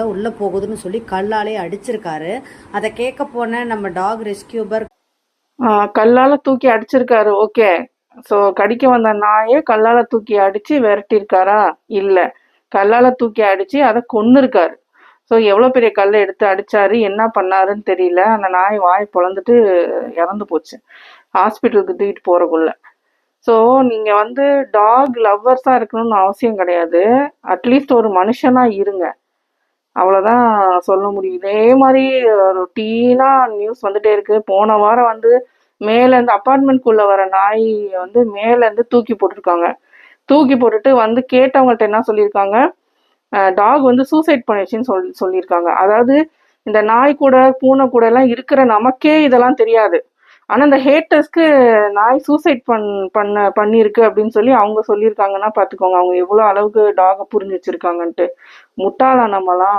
தான் உள்ளே போகுதுன்னு சொல்லி கல்லாலே அடிச்சிருக்காரு. அதை கேட்க போன நம்ம டாக் ரெஸ்கியூபர் கல்லால தூக்கி அடிச்சிருக்காரு. ஓகே. ஸோ கடிக்க வந்த நாயை கல்லால தூக்கி அடிச்சு விரட்டியிருக்காரா? இல்லை, கல்லால தூக்கி அடிச்சு அதை கொன்னுருக்காரு. ஸோ எவ்வளோ பெரிய கல்லை எடுத்து அடிச்சாரு, என்ன பண்ணாருன்னு தெரியல. அந்த நாய் வாய் பொழந்துட்டு இறந்து போச்சு ஹாஸ்பிட்டலுக்கு தூக்கிட்டு போறக்குள்ள. ஸோ நீங்க வந்து டாக் லவ்வர்ஸா இருக்கணும்னு அவசியம் கிடையாது. அட்லீஸ்ட் ஒரு மனுஷனா இருங்க, அவ்வளோதான் சொல்ல முடியும். இதே மாதிரி ரொட்டீனா நியூஸ் வந்துட்டே இருக்கு. போன வாரம் வந்து மேலேருந்து அப்பார்ட்மெண்ட்குள்ள வர நாய் வந்து மேலேருந்து தூக்கி போட்டிருக்காங்க. தூக்கி போட்டுட்டு வந்து கேட்டவங்கள்ட்ட என்ன சொல்லியிருக்காங்க, டாக் வந்து சூசைட் பண்ணிடுச்சுன்னு சொல்லியிருக்காங்க. அதாவது இந்த நாய் கூட பூனை கூட எல்லாம் இருக்கிற நமக்கே இதெல்லாம் தெரியாது. ஆனா இந்த ஹேட்டர்ஸ்க்கு நாய் சூசைட் பண்ணிருக்கு அப்படின்னு சொல்லி அவங்க சொல்லியிருக்காங்கன்னா பாத்துக்கோங்க, அவங்க எவ்வளவு அளவுக்கு டாகை புரிஞ்சு வச்சிருக்காங்கன்ட்டு. முட்டாளா நம்மலாம்?